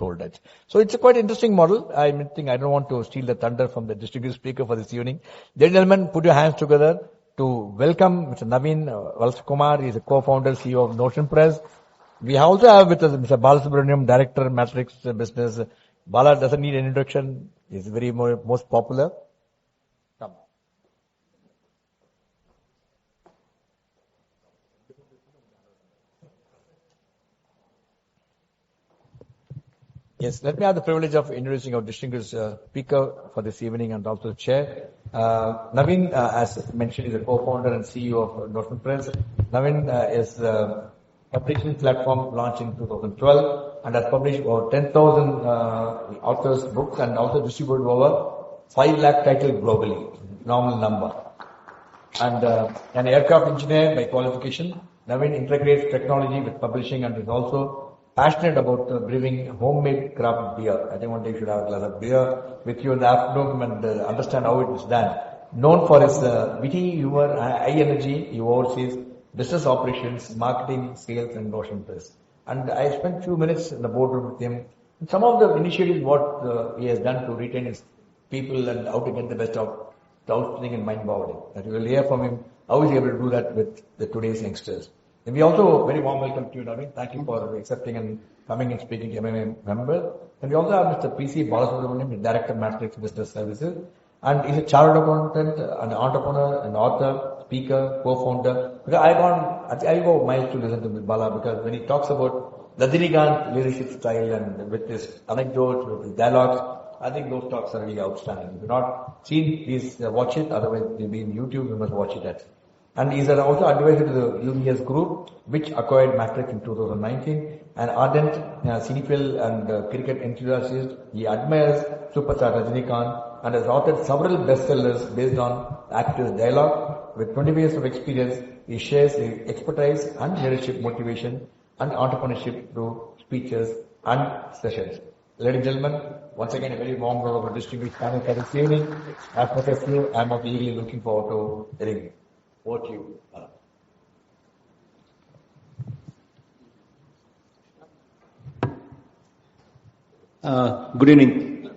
told that. So it's a quite interesting model. I don't want to steal the thunder from the distinguished speaker for this evening. Ladies and gentlemen, put your hands together to welcome Mr. Naveen Valsakumar. He is a co-founder, CEO of Notion Press. We also have with us Mr. Balasubramaniam, Director, Matrix Business. Bala doesn't need an introduction. He's very most popular. Come. Yes, let me have the privilege of introducing our distinguished speaker for this evening and also chair. Naveen, as mentioned, is a co-founder and CEO of Notion Press. Naveen is a publishing platform launched in 2012 and has published over 10,000 authors' books and also distributed over 5 lakh titles globally. Normal number. And an aircraft engineer by qualification, Naveen integrates technology with publishing and is also passionate about brewing homemade craft beer. I think one day you should have a glass of beer with you in the afternoon and understand how it is done. Known for his witty humor, high energy, he oversees business operations, marketing, sales, and Notion Press. And I spent few minutes in the boardroom with him. And some of the initiatives what he has done to retain his people and how to get the best of the outstanding and mind-boggling. And you will hear from him how he is able to do that with the today's youngsters. And we also very warm welcome to you, Naveen. Thank you for accepting and coming and speaking to MMA member. And we also have Mr. P.C. Balasubramaniam, the Director of Matrix Business Services. And he's a chartered accountant, an entrepreneur, an author, speaker, co-founder. Because I go miles to listen to Bala because when he talks about Rajinikanth leadership style and with his anecdotes, with his dialogues, I think those talks are really outstanding. If you've not seen, please watch it. Otherwise, it will be in YouTube. You must watch it. And he's also advisor to the UBS Group, which acquired Matrix in 2019. An ardent cinephile and cricket enthusiast, he admires superstar Rajinikanth and has authored several bestsellers based on actors' dialogue. With 20 years of experience, he shares his expertise and leadership motivation and entrepreneurship through speeches and sessions. Ladies and gentlemen, once again, a very warm welcome to distinguished panel for this evening. As much as you, I am eagerly looking forward to hearing you. Over to you, Good evening.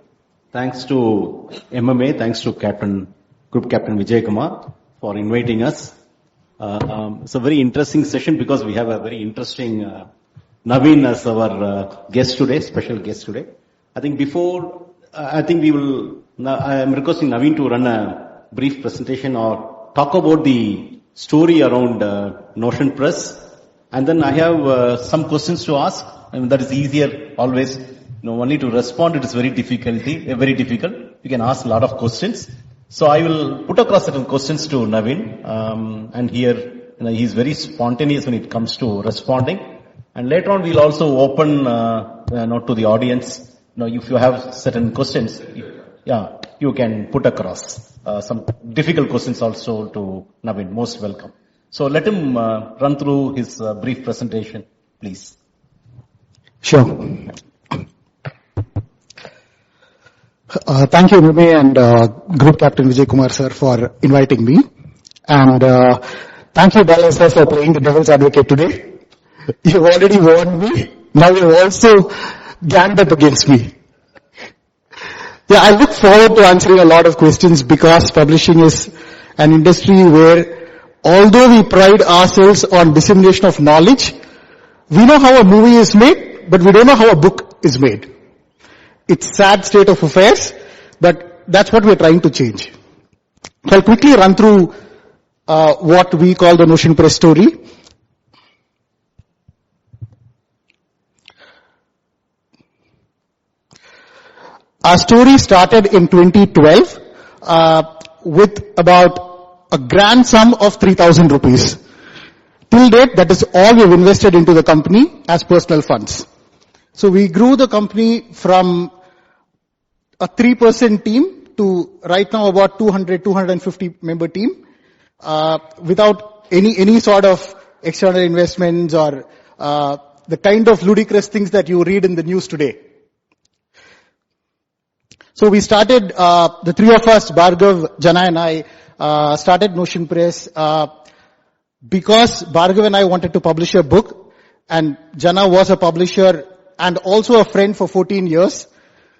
Thanks to MMA, thanks to Group Captain Vijay Kumar for inviting us. It's a very interesting session because we have a very interesting Naveen as our guest today, special guest today. I am requesting Naveen to run a brief presentation or talk about the story around Notion Press, and then I have some questions to ask. I mean, that is easier always. Only to respond it is very difficult. You can ask a lot of questions. So I will put across certain questions to Naveen, and here he is very spontaneous when it comes to responding. And later on we'll also open to the audience. If you have certain questions, you can put across. Some difficult questions also to Naveen. Most welcome. So let him run through his brief presentation, please. Sure. Thank you, MMA and Group Captain Vijay Kumar sir for inviting me. And thank you, Bala sir, for playing the devil's advocate today. You've already warned me. Now you've also ganged up against me. Yeah, I look forward to answering a lot of questions because publishing is an industry where although we pride ourselves on dissemination of knowledge, we know how a movie is made, but we don't know how a book is made. It's a sad state of affairs, but that's what we're trying to change. So I'll quickly run through what we call the Notion Press story. Our story started in 2012 with about a grand sum of 3,000 rupees. Till date, that is all we've invested into the company as personal funds. So we grew the company from a 3-person team to right now about 250 member team, without any sort of external investments or the kind of ludicrous things that you read in the news today. So we started, the three of us, Bhargav, Jana and I, started Notion Press, because Bhargav and I wanted to publish a book and Jana was a publisher and also a friend for 14 years.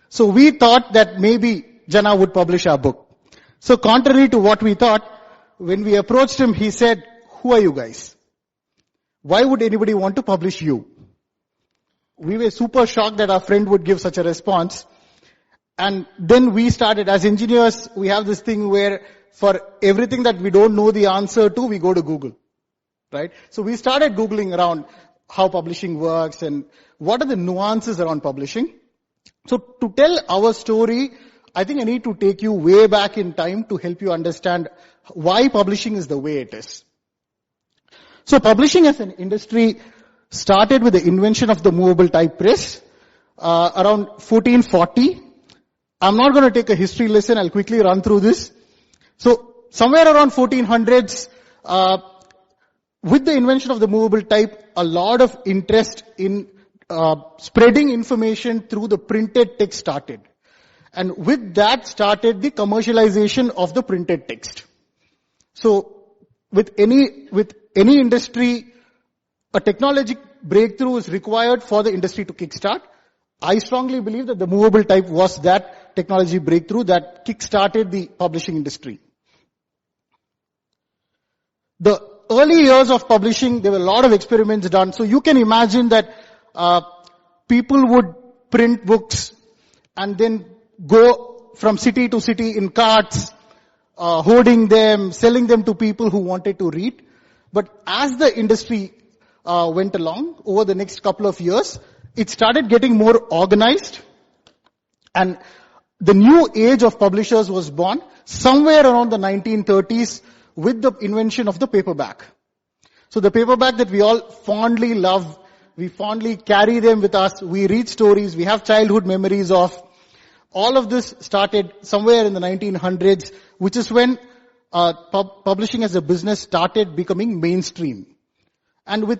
So we thought that maybe Jana would publish our book. So contrary to what we thought, when we approached him, he said, "Who are you guys? Why would anybody want to publish you?" We were super shocked that our friend would give such a response. And then we started, as engineers, we have this thing where for everything that we don't know the answer to, we go to Google, right? So we started Googling around how publishing works and what are the nuances around publishing. So to tell our story, I think I need to take you way back in time to help you understand why publishing is the way it is. So publishing as an industry started with the invention of the movable type press around 1440. I'm not going to take a history lesson. I'll quickly run through this. So somewhere around 1400s, with the invention of the movable type, a lot of interest in spreading information through the printed text started. And with that started the commercialization of the printed text. So with any industry, a technology breakthrough is required for the industry to kickstart. I strongly believe that the movable type was that technology breakthrough that kickstarted the publishing industry. The early years of publishing, there were a lot of experiments done. So you can imagine that people would print books and then go from city to city in carts, hoarding them, selling them to people who wanted to read. But as the industry went along over the next couple of years, it started getting more organized, and the new age of publishers was born somewhere around the 1930s with the invention of the paperback. So the paperback that we all fondly love, we fondly carry them with us, we read stories, we have childhood memories of. All of this started somewhere in the 1900s, which is when publishing as a business started becoming mainstream. And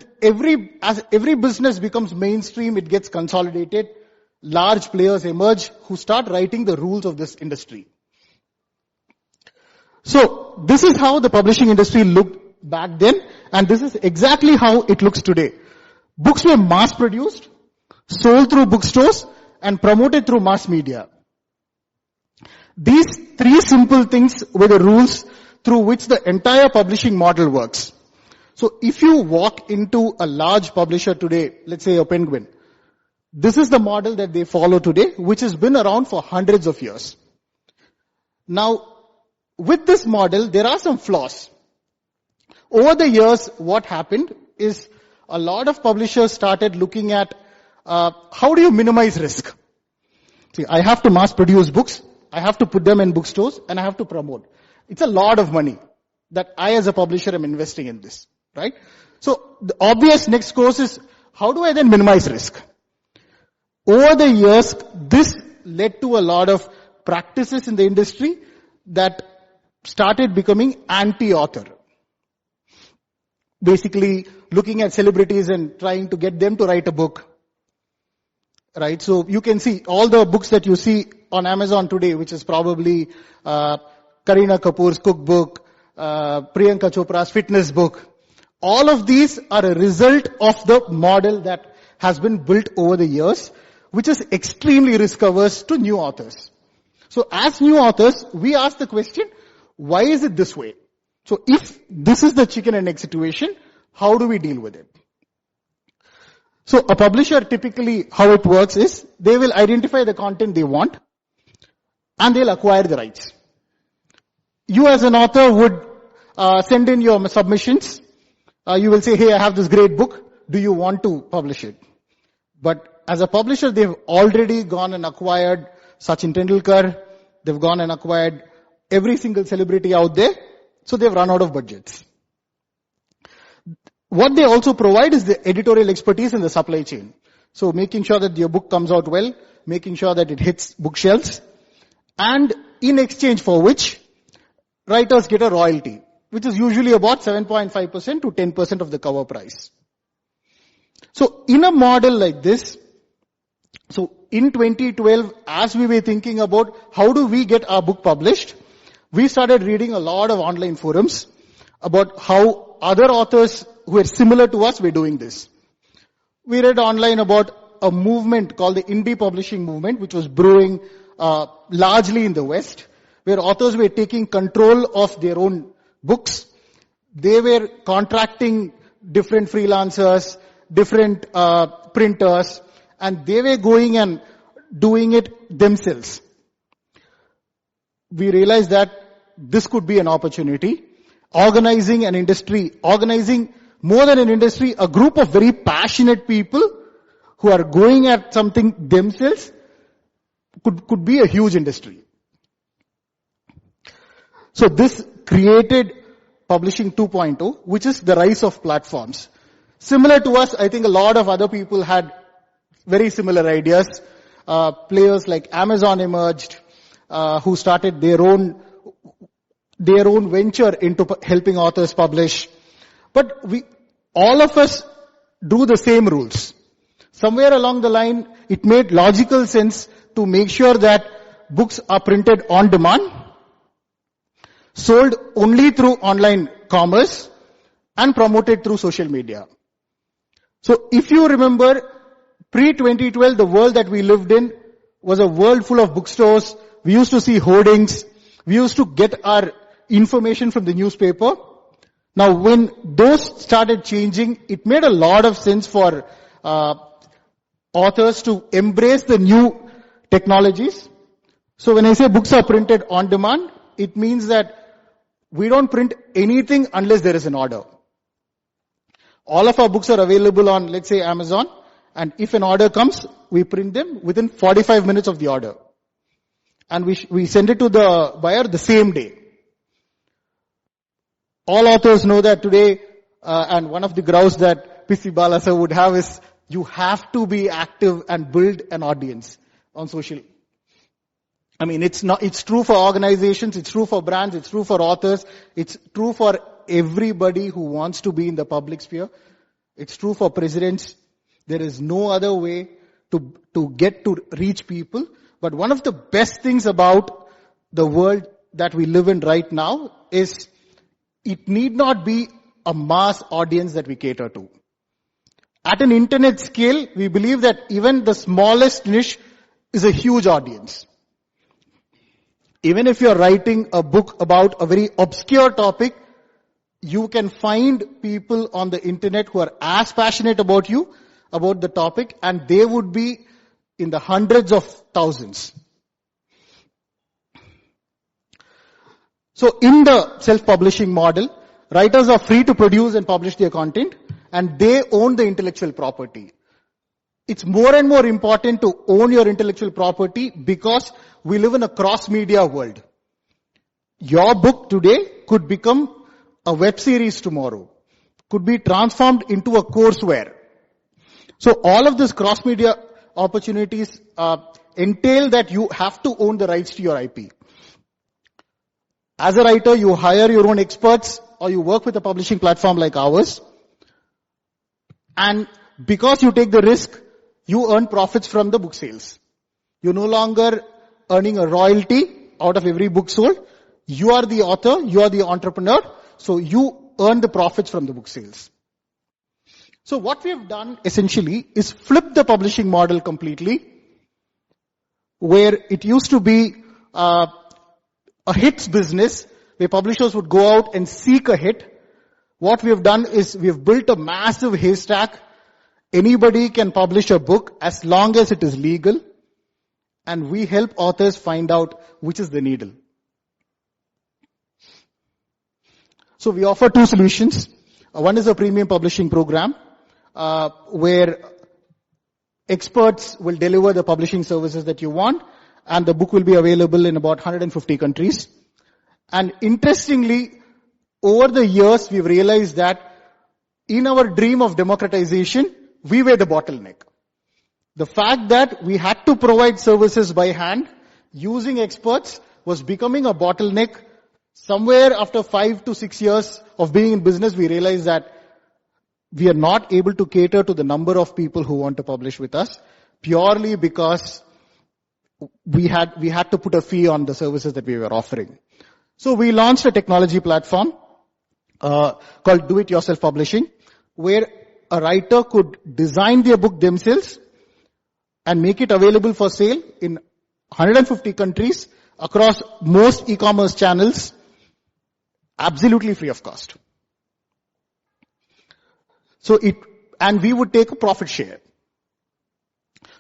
as every business becomes mainstream, it gets consolidated. Large players emerge who start writing the rules of this industry. So this is how the publishing industry looked back then, and this is exactly how it looks today. Books were mass produced, sold through bookstores, and promoted through mass media. These three simple things were the rules through which the entire publishing model works. So if you walk into a large publisher today, let's say a Penguin, this is the model that they follow today, which has been around for hundreds of years. Now, with this model, there are some flaws. Over the years, what happened is a lot of publishers started looking at how do you minimize risk? See, I have to mass produce books, I have to put them in bookstores, and I have to promote. It's a lot of money that I as a publisher am investing in this. Right? So the obvious next course is, how do I then minimize risk? Over the years, this led to a lot of practices in the industry that started becoming anti-author. Basically, looking at celebrities and trying to get them to write a book. Right? So you can see all the books that you see on Amazon today, which is probably Kareena Kapoor's cookbook, Priyanka Chopra's fitness book. All of these are a result of the model that has been built over the years, which is extremely risk-averse to new authors. So as new authors, we ask the question, why is it this way? So if this is the chicken and egg situation, how do we deal with it? So a publisher, typically how it works is, they will identify the content they want, and they'll acquire the rights. You as an author would send in your submissions. You will say, hey, I have this great book. Do you want to publish it? But as a publisher, they've already gone and acquired Sachin Tendulkar. They've gone and acquired every single celebrity out there. So they've run out of budgets. What they also provide is the editorial expertise in the supply chain. So making sure that your book comes out well, making sure that it hits bookshelves, and in exchange for which writers get a royalty, which is usually about 7.5% to 10% of the cover price. So in a model like this, so in 2012, as we were thinking about how do we get our book published, we started reading a lot of online forums about how other authors who are similar to us were doing this. We read online about a movement called the indie publishing movement, which was brewing largely in the West, where authors were taking control of their own books. They were contracting different freelancers, different printers, and they were going and doing it themselves. We realized that this could be an opportunity. Organizing an industry, organizing more than an industry, a group of very passionate people who are going at something themselves could be a huge industry. So this created Publishing 2.0, which is the rise of platforms. Similar to us, I think a lot of other people had very similar ideas. Players like Amazon emerged, who started their own venture into helping authors publish. But all of us do the same rules. Somewhere along the line, it made logical sense to make sure that books are printed on demand, sold only through online commerce, and promoted through social media. So if you remember, pre-2012, the world that we lived in was a world full of bookstores. We used to see hoardings. We used to get our information from the newspaper. Now when those started changing, it made a lot of sense for authors to embrace the new technologies. So when I say books are printed on demand, it means that we don't print anything unless there is an order. All of our books are available on, let's say, Amazon, and if an order comes, we print them within 45 minutes of the order. And we send it to the buyer the same day. All authors know that today, and one of the grouse that P.C. Balasa would have is, you have to be active and build an audience on social. I mean, it's true for organizations, it's true for brands, it's true for authors, it's true for everybody who wants to be in the public sphere. It's true for presidents. There is no other way to get to reach people. But one of the best things about the world that we live in right now is it need not be a mass audience that we cater to. At an internet scale, we believe that even the smallest niche is a huge audience. Even if you're writing a book about a very obscure topic, you can find people on the internet who are as passionate about you, about the topic, and they would be in the hundreds of thousands. So in the self-publishing model, writers are free to produce and publish their content, and they own the intellectual property. It's more and more important to own your intellectual property because we live in a cross-media world. Your book today could become a web series tomorrow, could be transformed into a courseware. So all of these cross-media opportunities entail that you have to own the rights to your IP. As a writer, you hire your own experts or you work with a publishing platform like ours. And because you take the risk, you earn profits from the book sales. You're no longer earning a royalty out of every book sold. You are the author, you are the entrepreneur, so you earn the profits from the book sales. So what we have done essentially is flip the publishing model completely, where it used to be a hits business, where publishers would go out and seek a hit. What we have done is we have built a massive haystack. Anybody can publish a book as long as it is legal, and we help authors find out which is the needle. So we offer two solutions. One is a premium publishing program, where experts will deliver the publishing services that you want, and the book will be available in about 150 countries. And interestingly, over the years, we've realized that in our dream of democratization, we were the bottleneck. The fact that we had to provide services by hand, using experts, was becoming a bottleneck. Somewhere after 5 to 6 years of being in business, we realized that we are not able to cater to the number of people who want to publish with us, purely because we had to put a fee on the services that we were offering. So we launched a technology platform called Do-It-Yourself Publishing, where a writer could design their book themselves, and make it available for sale in 150 countries across most e-commerce channels, absolutely free of cost. And we would take a profit share.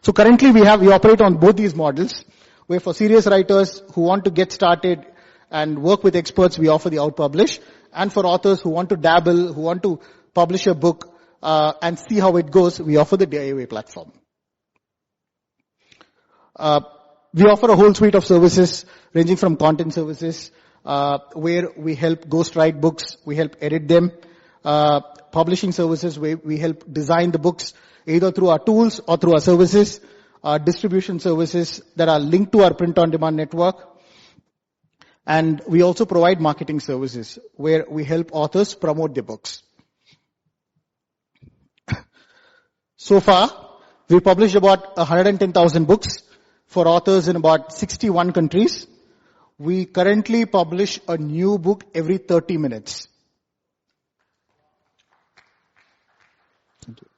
So currently we operate on both these models, where for serious writers who want to get started and work with experts, we offer the out-publish. And for authors who want to dabble, who want to publish a book, and see how it goes, we offer the DIY platform. We offer a whole suite of services ranging from content services, where we help ghostwrite books, we help edit them, publishing services where we help design the books either through our tools or through our services, distribution services that are linked to our print-on-demand network. And we also provide marketing services where we help authors promote their books. So far, we published about 110,000 books for authors in about 61 countries. We currently publish a new book every 30 minutes. Thank you.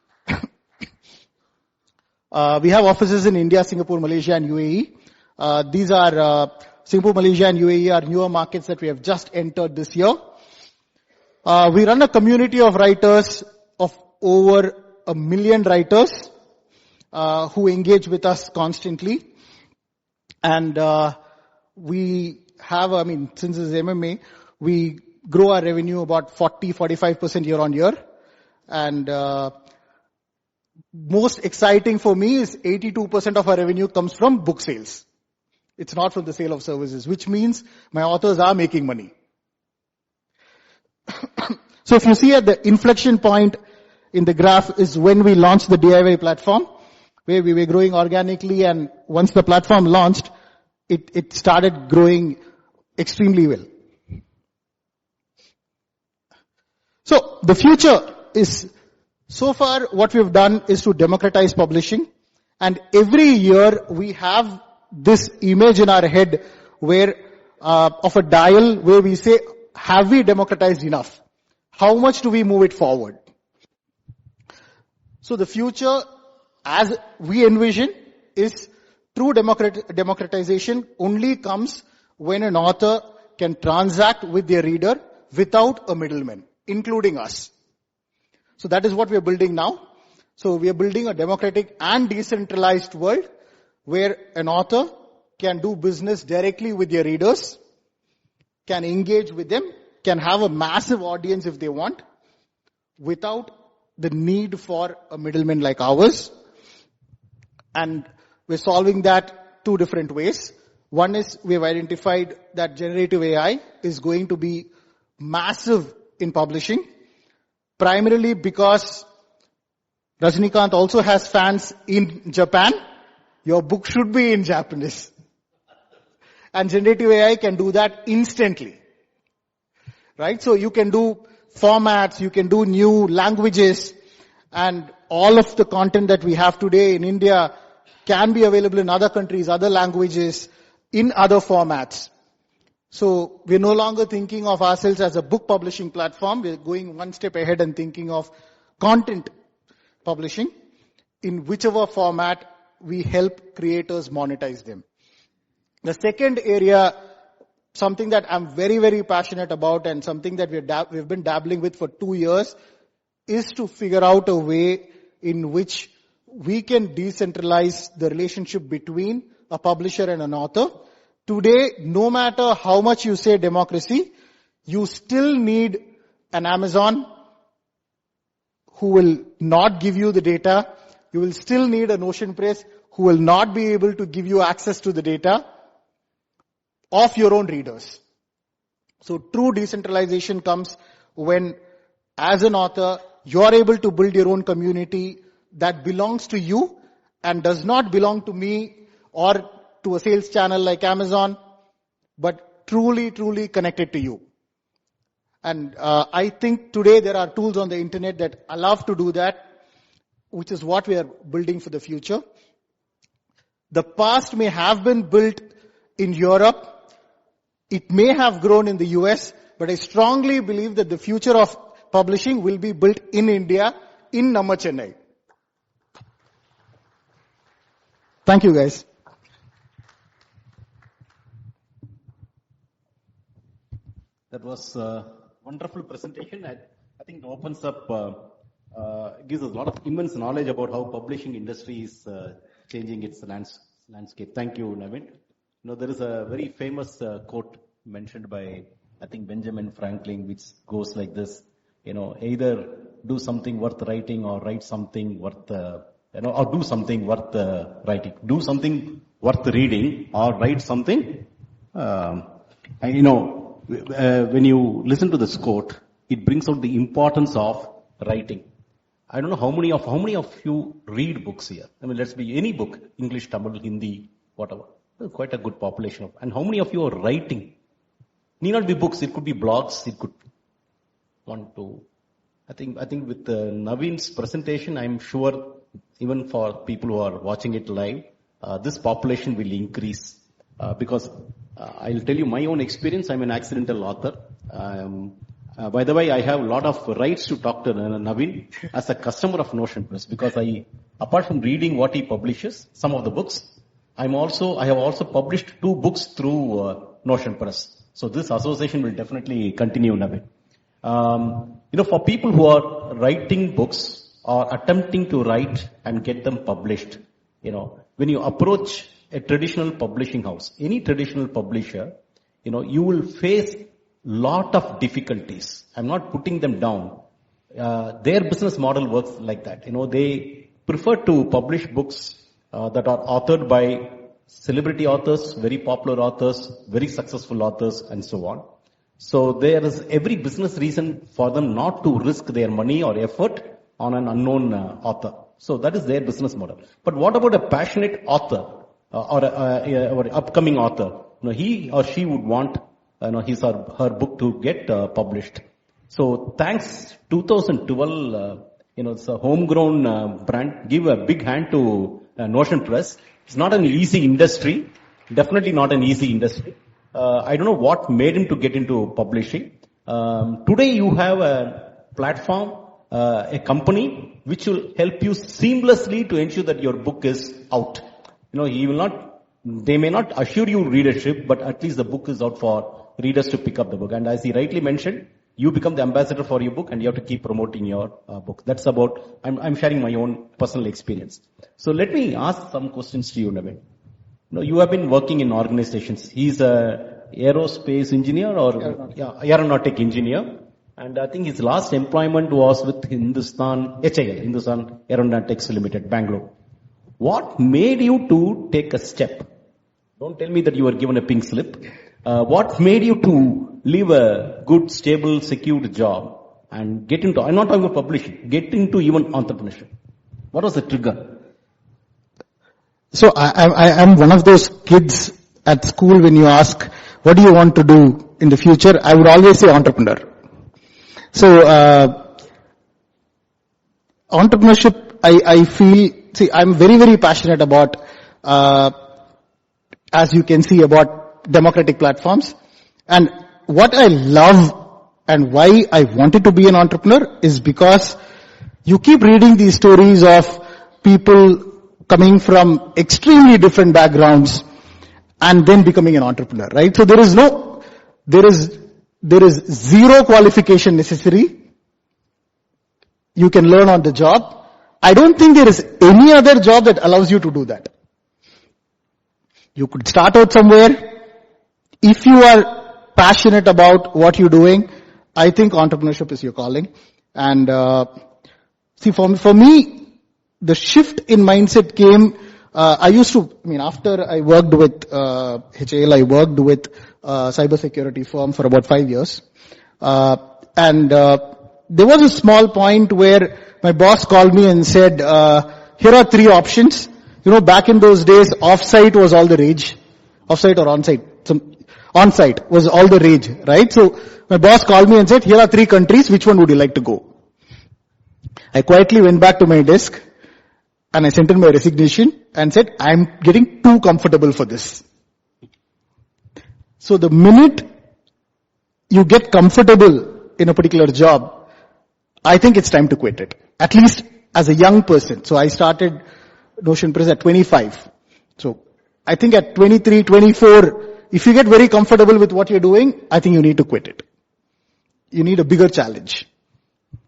We have offices in India, Singapore, Malaysia, and UAE. These are Singapore, Malaysia, and UAE are newer markets that we have just entered this year. We run a community of writers of over 1 million writers who engage with us constantly. And we have, since it's MMA, we grow our revenue about 40-45% year on year. And most exciting for me is 82% of our revenue comes from book sales. It's not from the sale of services, which means my authors are making money. So if you see at the inflection point in the graph is when we launched the DIY platform, where we were growing organically, and once the platform launched, it started growing extremely well. So the future is, so far what we've done is to democratize publishing, and every year we have this image in our head where of a dial where we say, have we democratized enough? How much do we move it forward? So the future, as we envision, is true democratization only comes when an author can transact with their reader without a middleman, including us. So that is what we are building now. So we are building a democratic and decentralized world where an author can do business directly with their readers, can engage with them, can have a massive audience if they want, without the need for a middleman like ours. And we're solving that two different ways. One is we have identified that generative AI is going to be massive in publishing, primarily because Rajnikant also has fans in Japan. Your book should be in Japanese. And generative AI can do that instantly. Right? So you can do formats, you can do new languages, and all of the content that we have today in India can be available in other countries, other languages, in other formats. So we're no longer thinking of ourselves as a book publishing platform. We're going one step ahead and thinking of content publishing in whichever format we help creators monetize them. The second area, something that I'm very, very passionate about and something that we've been dabbling with for 2 years, is to figure out a way in which we can decentralize the relationship between a publisher and an author. Today, no matter how much you say democracy, you still need an Amazon who will not give you the data. You will still need an Ocean Press who will not be able to give you access to the data of your own readers. So true decentralization comes when, as an author, you're able to build your own community that belongs to you and does not belong to me or to a sales channel like Amazon, but truly, truly connected to you. And I think today there are tools on the internet that allow to do that, which is what we are building for the future. The past may have been built in Europe. It may have grown in the US, but I strongly believe that the future of publishing will be built in India, in Namma Chennai. Thank you, guys. That was a wonderful presentation. I think it opens up, gives us a lot of immense knowledge about how publishing industry is changing its landscape. Thank you, Naveen. There is a very famous quote mentioned by, I think, Benjamin Franklin, which goes like this, either do something worth writing or write something worth, or do something worth writing. Do something worth reading or write something. When you listen to this quote, it brings out the importance of writing. I don't know how many of you read books here. Let's be any book, English, Tamil, Hindi, whatever. There's quite a good population of. And how many of you are writing? Need not be books. It could be blogs. It could one, two. I think with Naveen's presentation, I'm sure even for people who are watching it live, this population will increase because I'll tell you my own experience. I'm an accidental author. By the way, I have a lot of rights to talk to Naveen as a customer of Notion Press because apart from reading what he publishes, some of the books, I have also published 2 books through Notion Press. So this association will definitely continue, Naveen. For people who are writing books or attempting to write and get them published, when you approach a traditional publishing house, any traditional publisher, you will face lot of difficulties. I'm not putting them down. Their business model works like that. They prefer to publish books that are authored by celebrity authors, very popular authors, very successful authors, and so on. So there is every business reason for them not to risk their money or effort on an unknown author. So that is their business model. But what about a passionate author or upcoming author? He or she would want his or her book to get published. So thanks 2012, it's a homegrown brand. Give a big hand to Notion Press. It's not an easy industry. Definitely not an easy industry. I don't know what made him to get into publishing. Today you have a platform, a company which will help you seamlessly to ensure that your book is out. They may not assure you readership, but at least the book is out for readers to pick up the book. And as he rightly mentioned, you become the ambassador for your book and you have to keep promoting your book. That's about, I'm sharing my own personal experience. So let me ask some questions to you, Naveen. You have been working in organizations. He's a aerospace engineer or aeronautic engineer. And I think his last employment was with Hindustan Aeronautics Limited, Bangalore. What made you to take a step? Don't tell me that you were given a pink slip. What made you to leave a good, stable, secured job and get into, I'm not talking about publishing, get into even entrepreneurship? What was the trigger? So I'm one of those kids at school when you ask, what do you want to do in the future? I would always say entrepreneur. So, entrepreneurship, I feel, I'm very, very passionate about, as you can see, about democratic platforms. And what I love and why I wanted to be an entrepreneur is because you keep reading these stories of people coming from extremely different backgrounds and then becoming an entrepreneur, right? So there is zero qualification necessary. You can learn on the job. I don't think there is any other job that allows you to do that. You could start out somewhere. If you are passionate about what you're doing, I think entrepreneurship is your calling. And for me, the shift in mindset came, after I worked with HAL, I worked with a cybersecurity firm for about 5 years. There was a small point where my boss called me and said, here are 3 options. Back in those days, off-site was all the rage. Off-site or on-site? On-site was all the rage, right? So my boss called me and said, here are 3 countries, which one would you like to go? I quietly went back to my desk and I sent in my resignation and said, I'm getting too comfortable for this. So the minute you get comfortable in a particular job, I think it's time to quit it. At least as a young person. So I started Notion Press at 25. I think at 23, 24, if you get very comfortable with what you're doing, I think you need to quit it. You need a bigger challenge.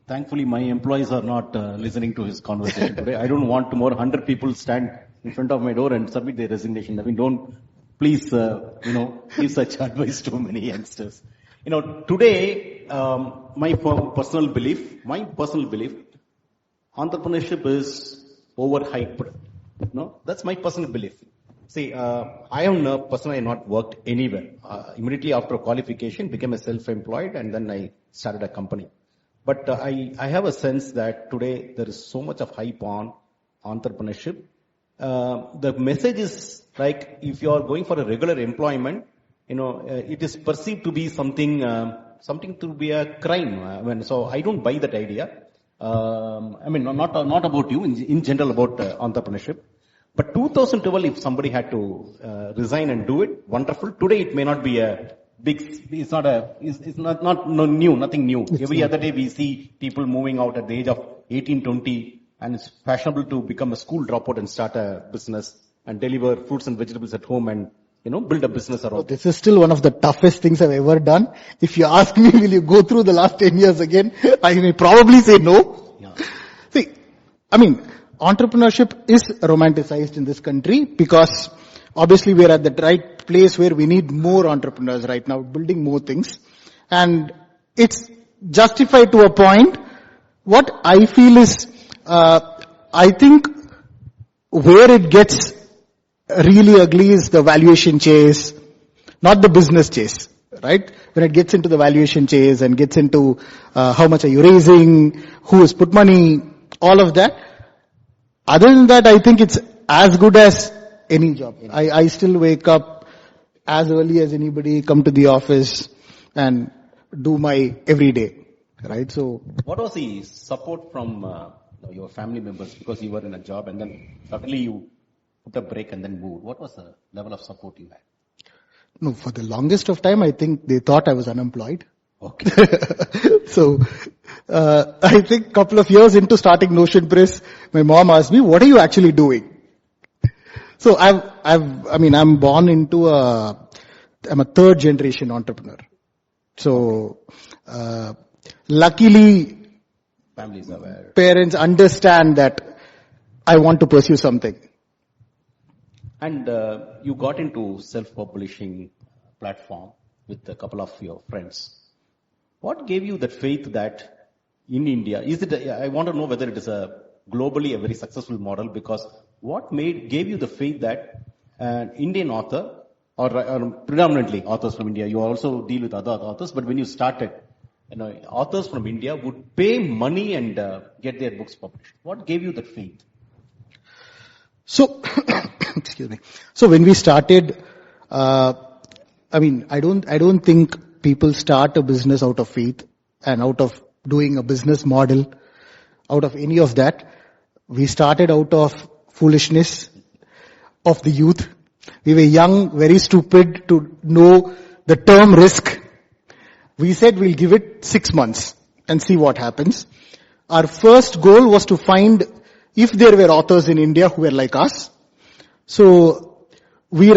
Thankfully, my employees are not listening to his conversation today. I don't want tomorrow 100 people stand in front of my door and submit their resignation. I mean, don't please, give such advice to many youngsters. Today, my personal belief, entrepreneurship is overhyped. That's my personal belief. See, I am personally not worked anywhere. Immediately after qualification, became a self-employed, and then I started a company. But I have a sense that today there is so much of hype on entrepreneurship. The message is like, if you are going for a regular employment, it is perceived to be something to be a crime. So I don't buy that idea. Not about you, in general about entrepreneurship. But 2012, if somebody had to resign and do it, wonderful. Today it may not be a big, it's not new, nothing new. Every other day we see people moving out at the age of 18, 20, and it's fashionable to become a school dropout and start a business and deliver fruits and vegetables at home and, build a business around. This is still one of the toughest things I've ever done. If you ask me, will you go through the last 10 years again? I may probably say no. Yeah. See, entrepreneurship is romanticized in this country because obviously we are at the right place where we need more entrepreneurs right now, building more things. And it's justified to a point. What I feel is, I think where it gets really ugly is the valuation chase, not the business chase, right? When it gets into the valuation chase and gets into how much are you raising, who has put money, all of that. Other than that, I think it's as good as any job. I still wake up as early as anybody, come to the office and do my everyday, right? So, what was the support from your family members, because you were in a job and then suddenly you put a break and then moved? What was the level of support you had? No, for the longest of time, I think they thought I was unemployed. Okay. So, I think a couple of years into starting Notion Press, my mom asked me, what are you actually doing? So I'm born into I'm a third generation entrepreneur. So, luckily, families aware. Parents understand that I want to pursue something. And you got into self-publishing platform with a couple of your friends. What gave you that faith that in India, I want to know whether it is globally a very successful model, because what gave you the faith that an Indian author, or predominantly authors from India, you also deal with other authors, but when you started, authors from India would pay money and get their books published. What gave you that faith? So, excuse me. So when we started, I don't think people start a business out of faith and out of doing a business model, out of any of that. We started out of foolishness of the youth. We were young, very stupid to know the term risk. We said we'll give it 6 months and see what happens. Our first goal was to find if there were authors in India who were like us. So we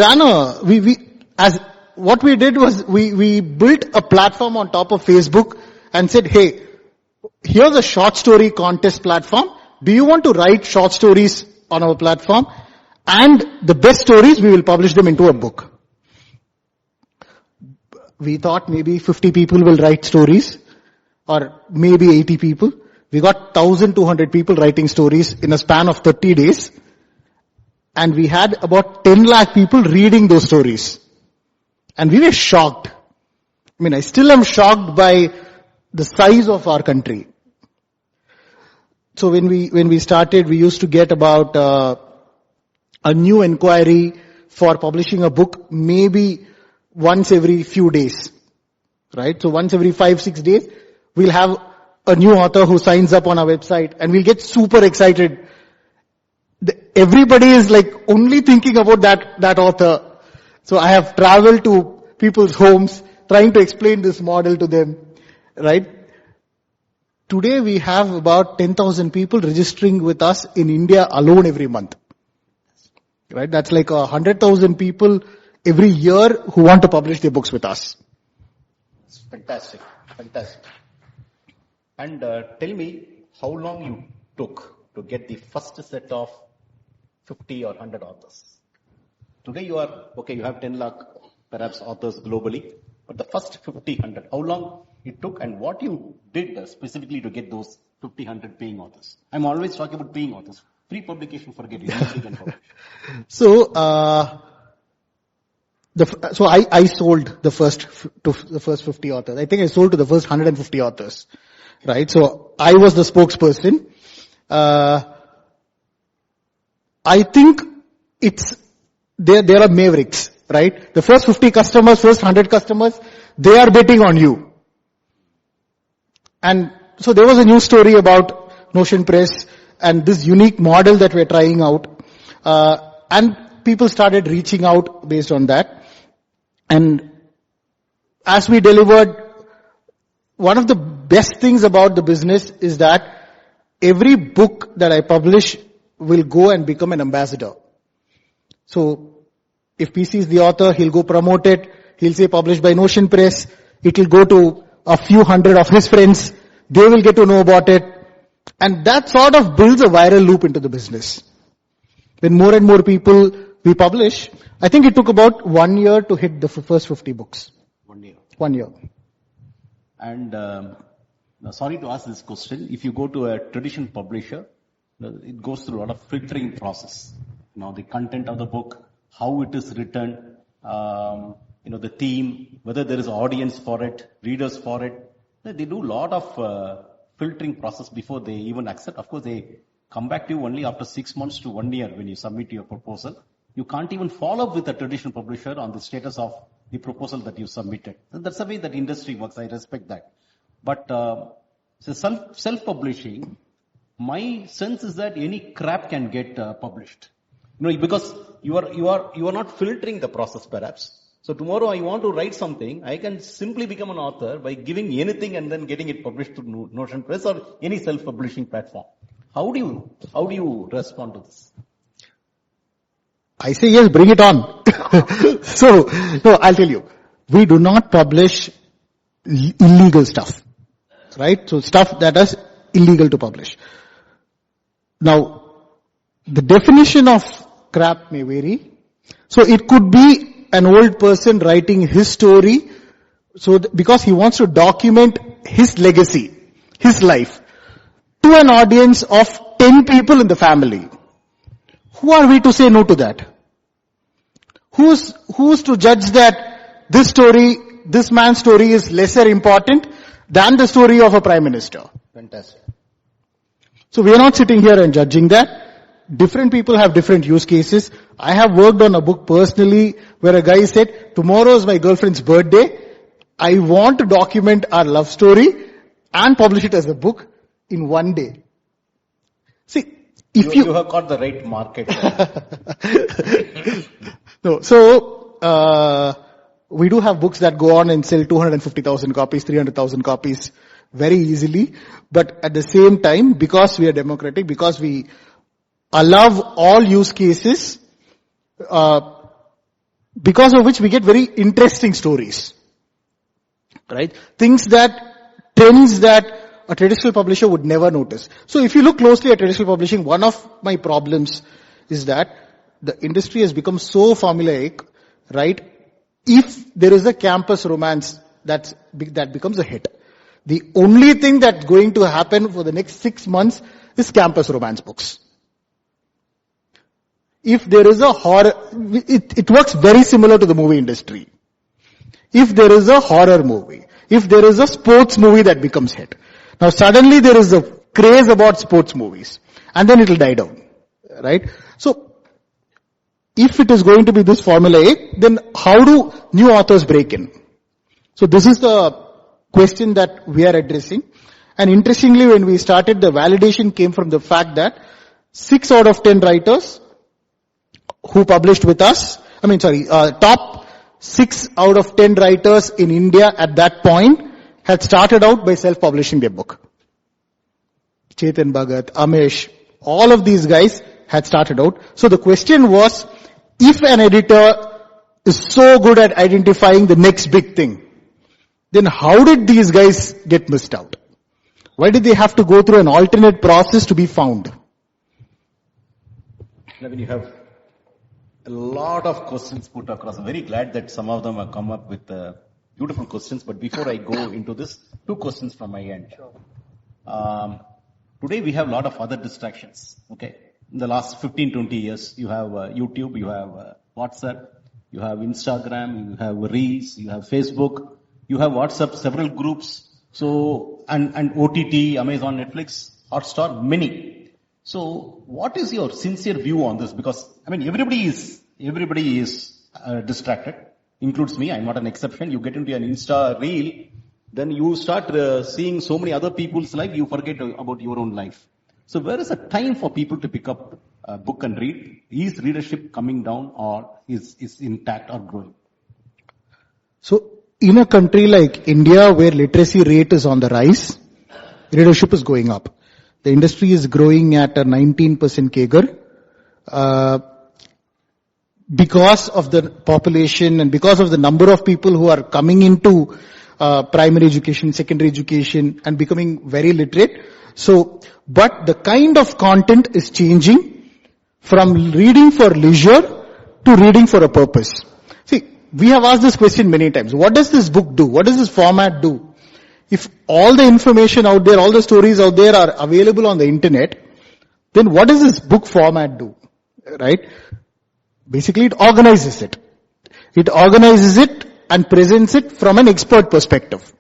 what we did was we built a platform on top of Facebook and said, hey, here's a short story contest platform. Do you want to write short stories on our platform? And the best stories, we will publish them into a book. We thought maybe 50 people will write stories, or maybe 80 people. We got 1,200 people writing stories in a span of 30 days. And we had about 10 lakh people reading those stories. And we were shocked. I still am shocked by the size of our country. So when we started, we used to get about a new inquiry for publishing a book maybe once every few days, right? So once every 5-6 days, we'll have a new author who signs up on our website, and we'll get super excited. Everybody is like only thinking about that author. So I have traveled to people's homes trying to explain this model to them, right? Today we have about 10,000 people registering with us in India alone every month. right? That's like 100,000 people every year who want to publish their books with us. It's fantastic. Fantastic. And tell me how long you took to get the first set of 50 or 100 authors. Today you have 10 lakh perhaps authors globally, but the first 50, 100, how long it took and what you did specifically to get those 50, 100 paying authors? I'm always talking about paying authors. Free publication, forget it. Nobody can publish. So, I sold the first 50 authors. I think I sold to the first 150 authors, right? So I was the spokesperson. I think there are mavericks, right? The first 50 customers, first 100 customers, they are betting on you. And so there was a news story about Notion Press and this unique model that we're trying out. And people started reaching out based on that. And as we delivered, one of the best things about the business is that every book that I publish will go and become an ambassador. So if PC is the author, he'll go promote it. He'll say published by Notion Press. It will go to a few hundred of his friends. They will get to know about it. And that sort of builds a viral loop into the business. When more and more people we publish, I think it took about 1 year to hit the first 50 books. 1 year. 1 year. And now sorry to ask this question. If you go to a traditional publisher, it goes through a lot of filtering process. The content of the book, how it is written, the theme, whether there is audience for it, readers for it. They do a lot of filtering process before they even accept. Of course, they come back to you only after 6 months to 1 year when you submit your proposal. You can't even follow up with a traditional publisher on the status of the proposal that you submitted. That's the way that industry works. I respect that. But self-publishing, my sense is that any crap can get published. Because you are not filtering the process perhaps. So tomorrow I want to write something, I can simply become an author by giving anything and then getting it published through Notion Press or any self-publishing platform. How do you respond to this? I say yes, bring it on. No, I'll tell you. We do not publish illegal stuff. Right? So stuff that is illegal to publish. Now, the definition of crap may vary. So it could be an old person writing his story, because he wants to document his legacy, his life, to an audience of 10 people in the family. Who are we to say no to that? Who's to judge that this man's story is lesser important than the story of a prime minister? Fantastic. So we are not sitting here and judging that. Different people have different use cases. I have worked on a book personally where a guy said, tomorrow is my girlfriend's birthday. I want to document our love story and publish it as a book in 1 day. See, if you have got the right market. No, so, we do have books that go on and sell 250,000 copies, 300,000 copies very easily. But at the same time, because we are democratic, because we allow all use cases, because of which we get very interesting stories. Right? Trends that a traditional publisher would never notice. So if you look closely at traditional publishing, one of my problems is that the industry has become so formulaic, right? If there is a campus romance that becomes a hit, the only thing that's going to happen for the next 6 months is campus romance books. If there is a horror, it works very similar to the movie industry. If there is a horror movie, if there is a sports movie that becomes hit, now suddenly there is a craze about sports movies, and then it will die down, right? So, if it is going to be this formulaic, then how do new authors break in? So this is the question that we are addressing. And interestingly, when we started, the validation came from the fact that 6 out of 10 writers who published with us, top 6 out of 10 writers in India at that point had started out by self-publishing their book. Chetan Bhagat, Amesh, all of these guys had started out. So the question was, if an editor is so good at identifying the next big thing, then how did these guys get missed out? Why did they have to go through an alternate process to be found? Naveen, you have a lot of questions put across. I'm very glad that some of them have come up with beautiful questions. But before I go into this, 2 questions from my end. Sure. Today we have a lot of other distractions. Okay. In the last 15, 20 years, you have YouTube, you have WhatsApp, you have Instagram, you have Reels, you have Facebook, you have WhatsApp, several groups. So, and OTT, Amazon, Netflix, Hotstar, many. So, what is your sincere view on this? Because, everybody is distracted, includes me. I'm not an exception. You get into an Insta reel, then you start seeing so many other people's life, you forget about your own life. So, where is the time for people to pick up a book and read? Is readership coming down or is intact or growing? So, in a country like India where literacy rate is on the rise, readership is going up. The industry is growing at a 19% CAGR. Because of the population and because of the number of people who are coming into primary education, secondary education and becoming very literate. So, but the kind of content is changing from reading for leisure to reading for a purpose. See, we have asked this question many times. What does this book do? What does this format do? If all the information out there, all the stories out there are available on the internet, then what does this book format do? Right? Basically, it organizes it. It organizes it and presents it from an expert perspective.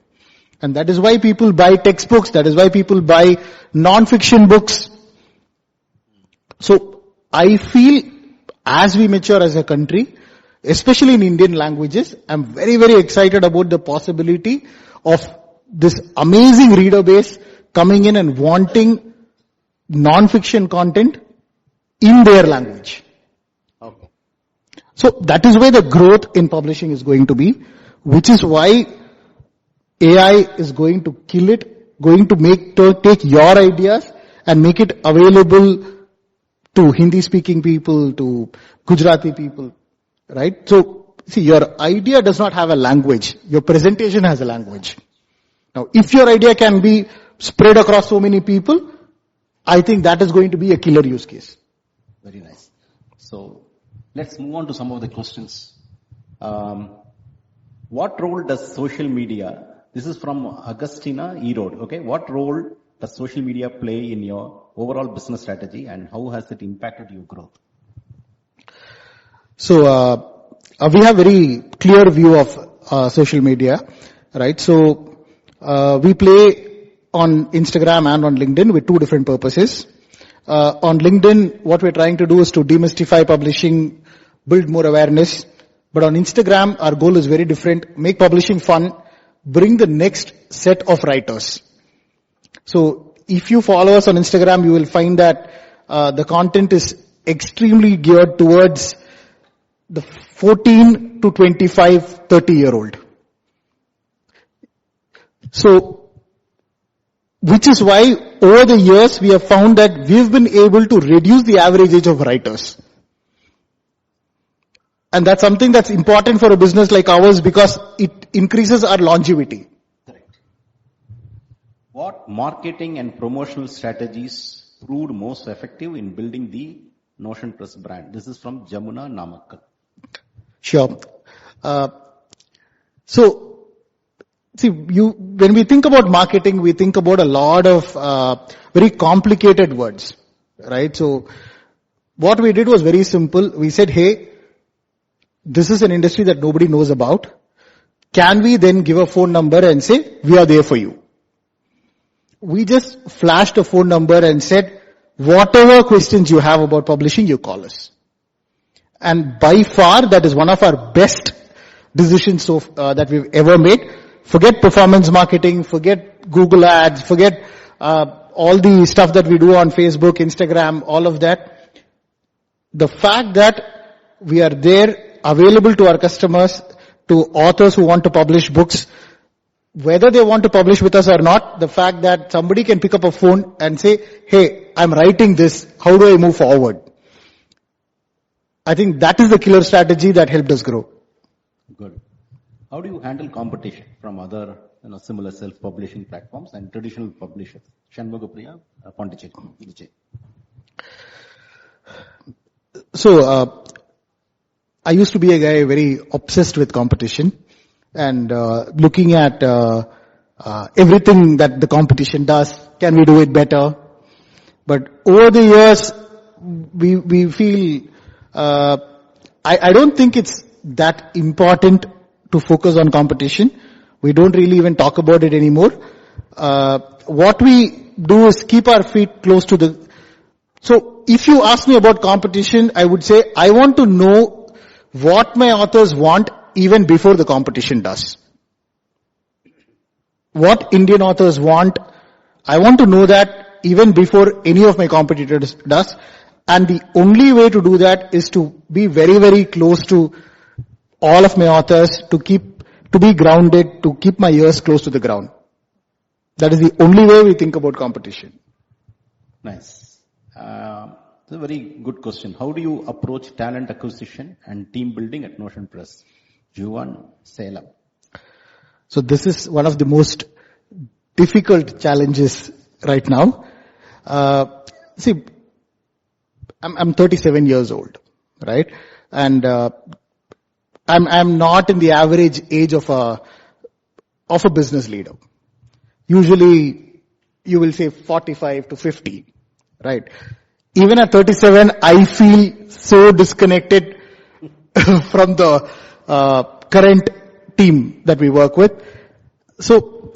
And that is why people buy textbooks. That is why people buy non-fiction books. So, I feel as we mature as a country, especially in Indian languages, I'm very, very excited about the possibility of this amazing reader base coming in and wanting non-fiction content in their language. Okay. So that is where the growth in publishing is going to be, which is why AI is going to kill it, going to take your ideas and make it available to Hindi speaking people, to Gujarati people, right? So, see, your idea does not have a language. Your presentation has a language. Now, if your idea can be spread across so many people, I think that is going to be a killer use case. Very nice. So, let's move on to some of the questions. What role does social media, this is from Agustina Erode, okay? What role does social media play in your overall business strategy and how has it impacted your growth? So, we have very clear view of social media, right? So, we play on Instagram and on LinkedIn with 2 different purposes. On LinkedIn, what we're trying to do is to demystify publishing, build more awareness. But on Instagram, our goal is very different. Make publishing fun. Bring the next set of writers. So, if you follow us on Instagram, you will find that the content is extremely geared towards the 14 to 25, 30 year old. So, which is why over the years we have found that we've been able to reduce the average age of writers. And that's something that's important for a business like ours because it increases our longevity. Correct. What marketing and promotional strategies proved most effective in building the Notion Press brand? This is from Jamuna Namakkal. Sure. So, see, when we think about marketing, we think about a lot of very complicated words, right? So, what we did was very simple. We said, hey, this is an industry that nobody knows about. Can we then give a phone number and say, we are there for you? We just flashed a phone number and said, whatever questions you have about publishing, you call us. And by far, that is one of our best decisions that we've ever made. Forget performance marketing, forget Google ads, forget all the stuff that we do on Facebook, Instagram, all of that. The fact that we are there, available to our customers, to authors who want to publish books, whether they want to publish with us or not, the fact that somebody can pick up a phone and say, hey, I'm writing this, how do I move forward? I think that is the killer strategy that helped us grow. Good. How do you handle competition from other, similar self-publishing platforms and traditional publishers? Shanmugapriya, Pondicherry, Vijay. So, I used to be a guy very obsessed with competition and looking at everything that the competition does. Can we do it better? But over the years, we feel, I don't think it's that important to focus on competition. We don't really even talk about it anymore. What we do is keep our feet close to the... So if you ask me about competition, I would say I want to know what my authors want even before the competition does. What Indian authors want, I want to know that even before any of my competitors does. And the only way to do that is to be very, very close to all of my authors, to be grounded, to keep my ears close to the ground. That is the only way we think about competition. Nice. It's a very good question. How do you approach talent acquisition and team building at Notion Press? Juvan, Salem. So this is one of the most difficult challenges right now. See, I'm 37 years old, right? And I'm not in the average age of a business leader. Usually, you will say 45 to 50, right? Even at 37, I feel so disconnected from the current team that we work with. So,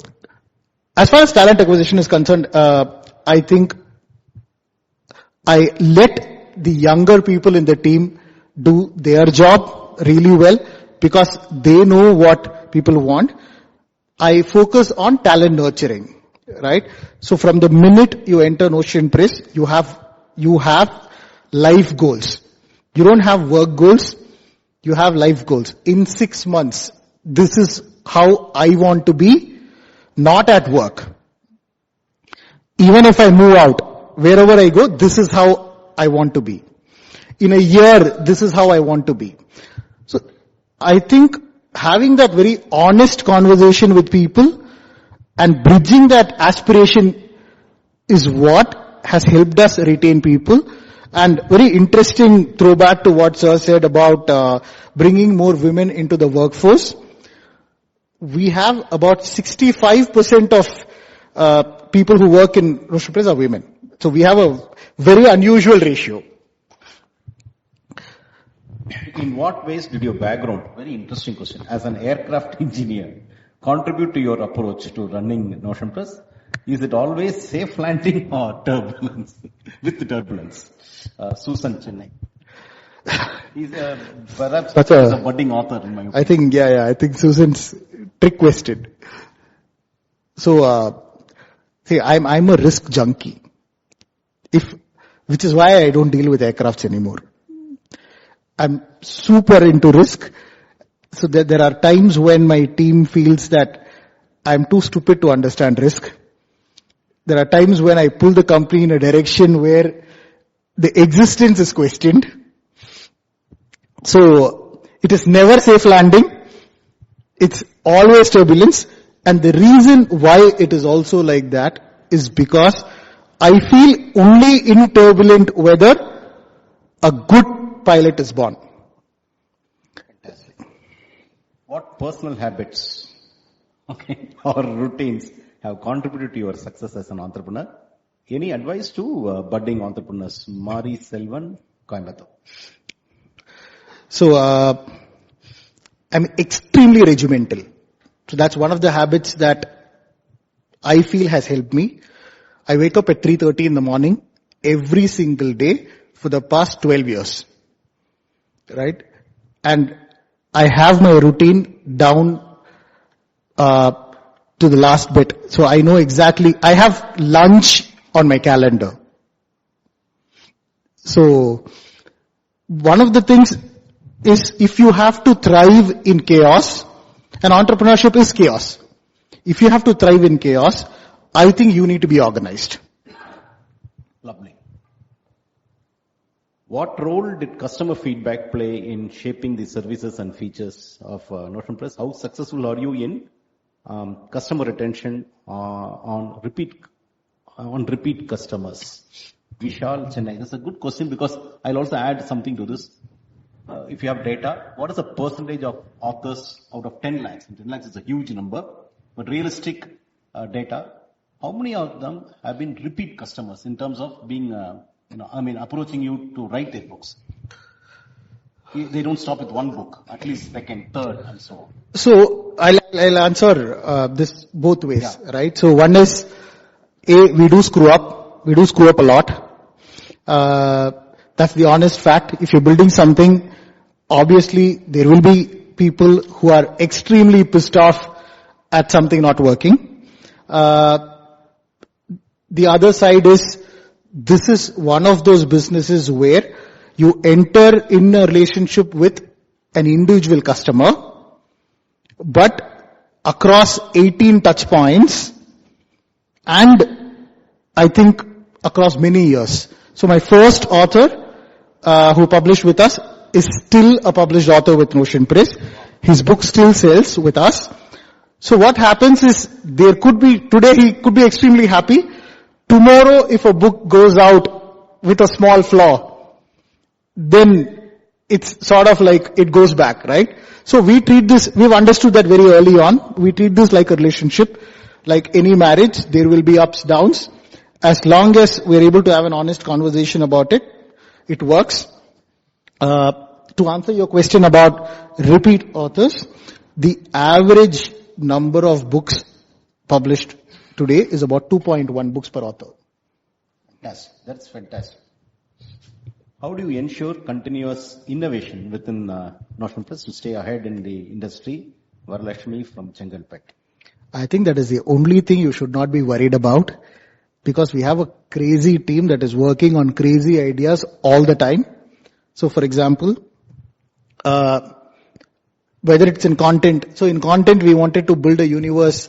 as far as talent acquisition is concerned, I think I let the younger people in the team do their job really well because they know what people want. I focus on talent nurturing, right? So from the minute you enter Notion Press, you have life goals. You don't have work goals, you have life goals. In 6 months, this is how I want to be, not at work. Even if I move out, wherever I go, this is how I want to be. In a year, this is how I want to be. So, I think having that very honest conversation with people and bridging that aspiration is what has helped us retain people. And very interesting throwback to what Sir said about bringing more women into the workforce. We have about 65% of people who work in Notion Press are women. So we have a very unusual ratio. In what ways did your background, very interesting question, as an aircraft engineer, contribute to your approach to running Notion Press? Is it always safe landing or turbulence? With the turbulence. Susan Chennai. He's perhaps a budding author in my opinion. I think Susan's trick question. So, see, I'm a risk junkie. Which is why I don't deal with aircrafts anymore. I'm super into risk. So there are times when my team feels that I'm too stupid to understand risk. There are times when I pull the company in a direction where the existence is questioned. So it is never safe landing. It's always turbulence. And the reason why it is also like that is because I feel only in turbulent weather a good pilot is born. Fantastic. What personal habits, or routines have contributed to your success as an entrepreneur? Any advice to budding entrepreneurs? Mari Selvan, Coimbatore. So, I'm extremely regimental. So that's one of the habits that I feel has helped me. I wake up at 3:30 in the morning every single day for the past 12 years. Right? And I have my routine down to the last bit. So I know exactly, I have lunch on my calendar. So one of the things is if you have to thrive in chaos, and entrepreneurship is chaos. If you have to thrive in chaos, I think you need to be organized. Lovely. What role did customer feedback play in shaping the services and features of Notion Press? How successful are you in customer retention on repeat customers? Vishal, Chennai. That's a good question because I'll also add something to this. If you have data, what is the percentage of authors out of 10 lakhs? 10 lakhs is a huge number, but realistic data, how many of them have been repeat customers in terms of being, approaching you to write their books? They don't stop with one book, at least second, third, and so on. So I'll answer this both ways, right? So one is, we do screw up. We do screw up a lot. That's the honest fact. If you're building something, obviously there will be people who are extremely pissed off at something not working. The other side is, this is one of those businesses where you enter in a relationship with an individual customer, but across 18 touch points, and I think across many years. So my first author who published with us is still a published author with Notion Press. His book still sells with us. So what happens is, today he could be extremely happy. Tomorrow if a book goes out with a small flaw, then it's sort of like it goes back, right? So we treat this, we've understood that very early on. We treat this like a relationship, like any marriage. There will be ups, downs. As long as we're able to have an honest conversation about it, it works. To answer your question about repeat authors, the average number of books published today is about 2.1 books per author. Yes, that's fantastic. How do you ensure continuous innovation within Notion Press to stay ahead in the industry? Varalakshmi from Chengalpet. I think that is the only thing you should not be worried about, because we have a crazy team that is working on crazy ideas all the time. So for example, whether it's in content. So in content, we wanted to build a universe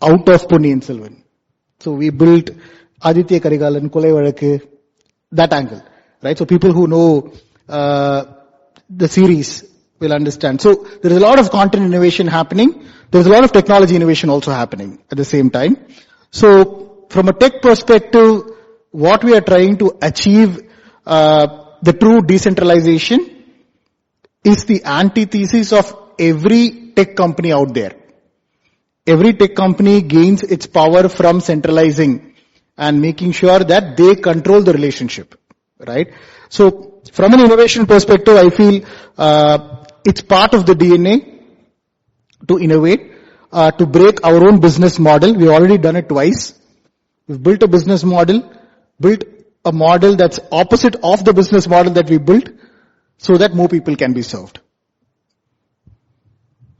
out of Ponniyin Selvan. So we built Aditya Karigalan, Kolai Vazhakku, that angle, right? So people who know the series will understand. So there is a lot of content innovation happening. There's a lot of technology innovation also happening at the same time. So from a tech perspective, what we are trying to achieve, the true decentralization is the antithesis of every tech company out there. Every tech company gains its power from centralizing and making sure that they control the relationship, right? So from an innovation perspective, I feel it's part of the DNA to innovate, to break our own business model. We've already done it twice. We've built a business model, built a model that's opposite of the business model that we built, so that more people can be served.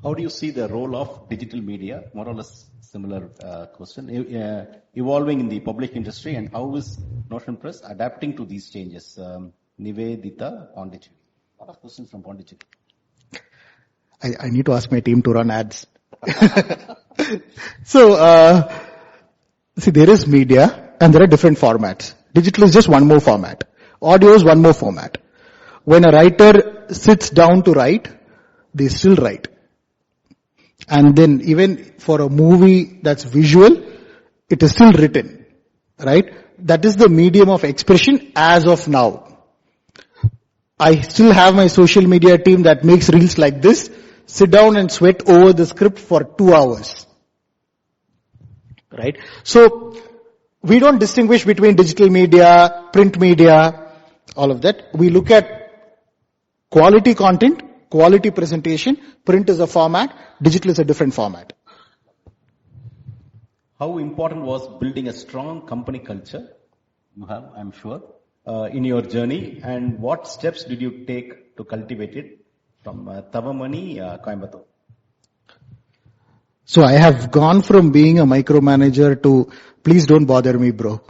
How do you see the role of digital media? More or less similar question. Evolving in the public industry, and how is Notion Press adapting to these changes? Nivedita, Pondicherry. A lot of questions from Pondicherry. I need to ask my team to run ads. So, see, there is media and there are different formats. Digital is just one more format. Audio is one more format. When a writer sits down to write, they still write. And then even for a movie that's visual, it is still written, right? That is the medium of expression as of now. I still have my social media team that makes reels like this, sit down and sweat over the script for 2 hours, right? So we don't distinguish between digital media, print media, all of that. We look at quality content, quality presentation. Print is a format, digital is a different format. How important was building a strong company culture? You have, I'm sure, in your journey, and what steps did you take to cultivate it? From Tavamani, Coimbatore. So I have gone from being a micromanager to, please don't bother me, bro.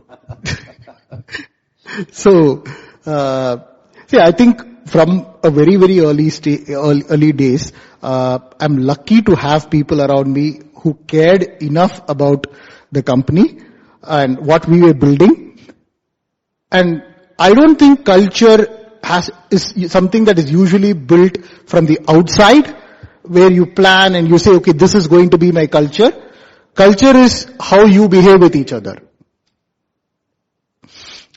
So, see, I think from a very, very early days, I'm lucky to have people around me who cared enough about the company and what we were building. And I don't think culture is something that is usually built from the outside, where you plan and you say, okay, this is going to be my culture. Culture is how you behave with each other.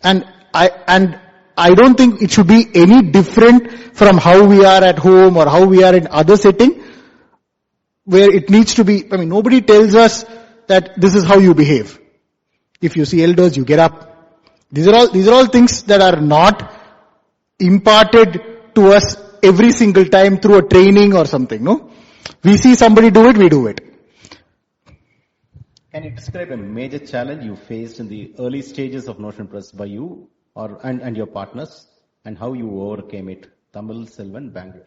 And I don't think it should be any different from how we are at home or how we are in other setting, where it needs to be, nobody tells us that this is how you behave. If you see elders, you get up. These are all things that are not imparted to us every single time through a training or something, no? We see somebody do it, we do it. Can you describe a major challenge you faced in the early stages of Notion Press by you and your partners, and how you overcame it? Tamil, Selvan, Bangalore.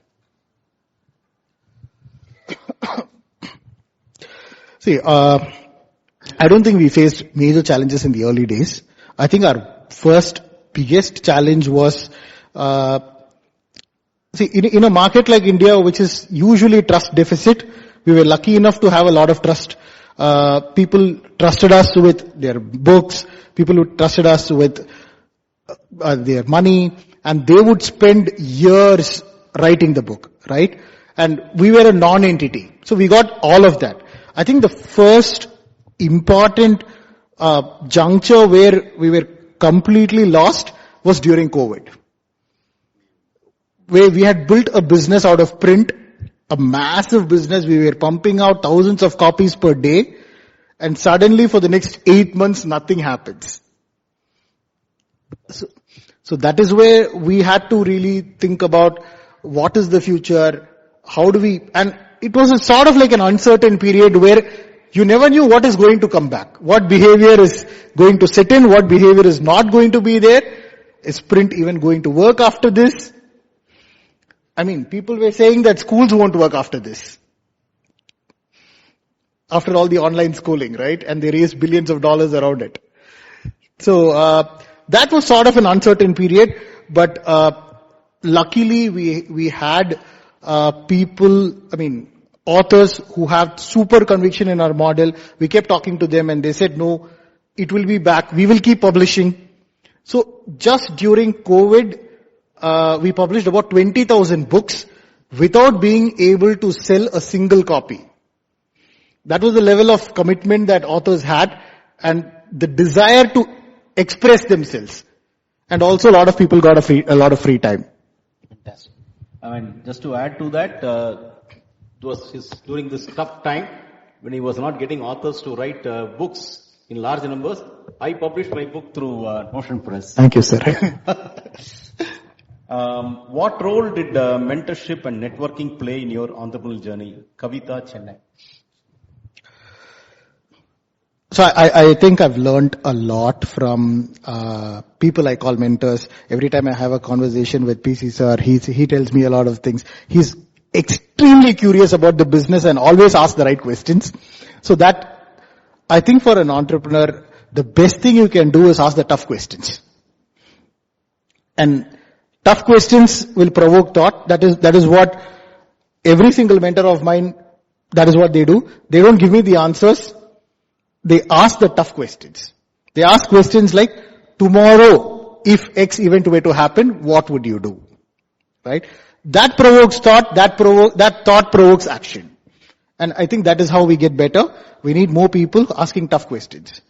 See, I don't think we faced major challenges in the early days. I think our first biggest challenge was, in a market like India, which is usually trust deficit, we were lucky enough to have a lot of trust. People trusted us with their books, people who trusted us with their money, and they would spend years writing the book, right? And we were a non-entity. So we got all of that. I think the first important juncture where we were completely lost was during COVID, where we had built a business out of print, a massive business. We were pumping out thousands of copies per day, and suddenly for the next 8 months, nothing happens. So that is where we had to really think about what is the future, how do we, and it was a sort of like an uncertain period where you never knew what is going to come back, what behavior is going to sit in, what behavior is not going to be there. Is print even going to work after this? People were saying that schools won't work after this. After all the online schooling, right? And they raised billions of dollars around it. So, that was sort of an uncertain period, but, luckily we had, people, authors who have super conviction in our model. We kept talking to them and they said, no, it will be back. We will keep publishing. So just during COVID, we published about 20,000 books without being able to sell a single copy. That was the level of commitment that authors had and the desire to express themselves. And also a lot of people got a lot of free time. Fantastic. Just to add to that, it was during this tough time when he was not getting authors to write books in large numbers. I published my book through Notion Press. Thank you, sir. What role did mentorship and networking play in your entrepreneurial journey? Kavita, Chennai. So I think I've learned a lot from people I call mentors. Every time I have a conversation with PC sir, he tells me a lot of things. He's extremely curious about the business and always asks the right questions. So that, I think for an entrepreneur, the best thing you can do is ask the tough questions. And tough questions will provoke thought. That is what every single mentor of mine, that is what they do. They don't give me the answers. They ask the tough questions. They ask questions like, tomorrow, if X event were to happen, what would you do? Right? That provokes thought, that thought provokes action. And I think that is how we get better. We need more people asking tough questions.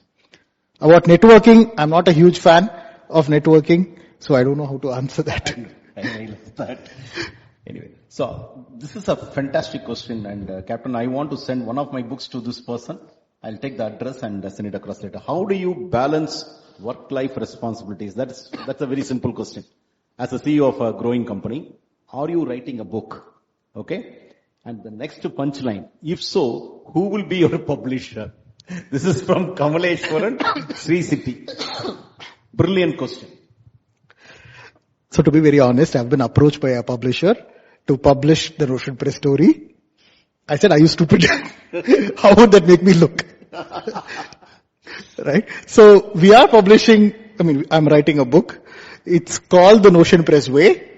About networking, I'm not a huge fan of networking, so I don't know how to answer that. I realize that. Anyway, so this is a fantastic question, and Captain, I want to send one of my books to this person. I'll take the address and send it across later. How do you balance work-life responsibilities? That's a very simple question. As a CEO of a growing company, are you writing a book? Okay? And the next punchline, if so, who will be your publisher? This is from Kamaleshwaran, Sri City. Brilliant question. So to be very honest, I've been approached by a publisher to publish the Notion Press story. I said, are you stupid? How would that make me look? Right? So we are publishing, I'm writing a book. It's called The Notion Press Way.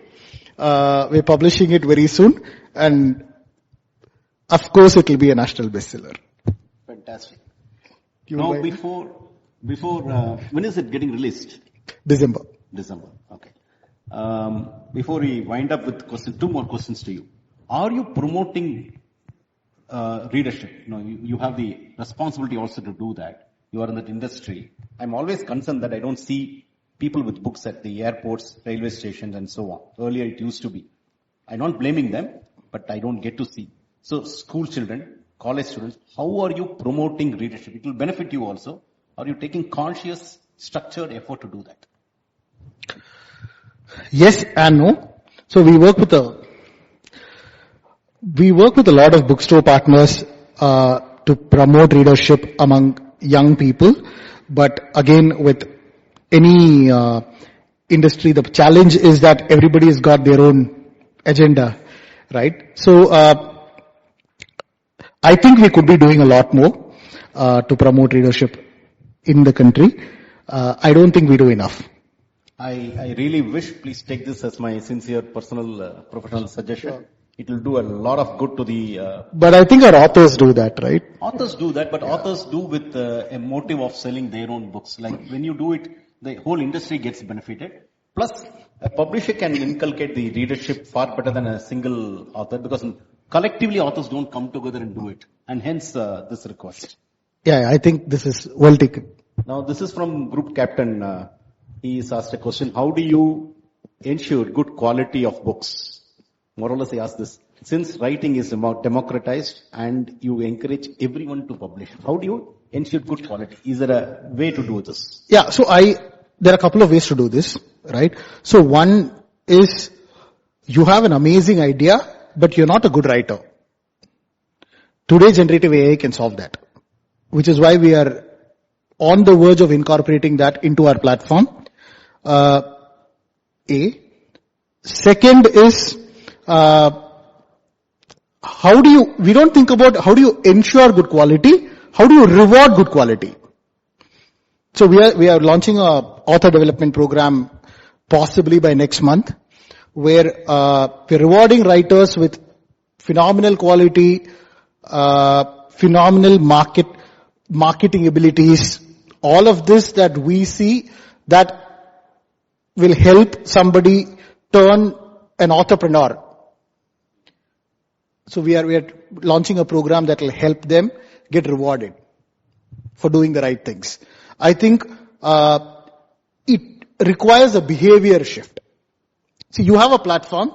We're publishing it very soon. And of course it will be a national bestseller. Fantastic. Now before, when is it getting released? December. December. Okay. Before we wind up with two more questions to you. Are you promoting readership? You have the responsibility also to do that. You are in that industry. I'm always concerned that I don't see people with books at the airports, railway stations, and so on. Earlier it used to be. I'm not blaming them, but I don't get to see. So school children, college students, how are you promoting readership? It will benefit you also. Are you taking conscious, structured effort to do that? Yes and no. So we work with a lot of bookstore partners to promote readership among young people. But again, with any industry, the challenge is that everybody has got their own agenda, right? So I think we could be doing a lot more to promote readership in the country. I don't think we do enough. I really wish, please take this as my sincere personal professional suggestion. Sure. It will do a lot of good to the... But I think our authors do that, right? Authors do that, but authors do with a motive of selling their own books. Like when you do it, the whole industry gets benefited. Plus, a publisher can inculcate the readership far better than a single author, because collectively authors don't come together and do it. And hence this request. Yeah, I think this is well taken. Now this is from Group Captain. He is asked a question. How do you ensure good quality of books? More or less he asked this. Since writing is democratized and you encourage everyone to publish, how do you ensure good quality? Is there a way to do this? Yeah, so there are a couple of ways to do this, right? So one is you have an amazing idea, but you're not a good writer. Today generative AI can solve that, which is why we are on the verge of incorporating that into our platform. Second is, we don't think about how do you ensure good quality, how do you reward good quality? So we are launching a author development program possibly by next month, where we're rewarding writers with phenomenal quality, phenomenal marketing abilities, all of this that we see that will help somebody turn an entrepreneur. So we are launching a program that will help them get rewarded for doing the right things. I think it requires a behavior shift. See, you have a platform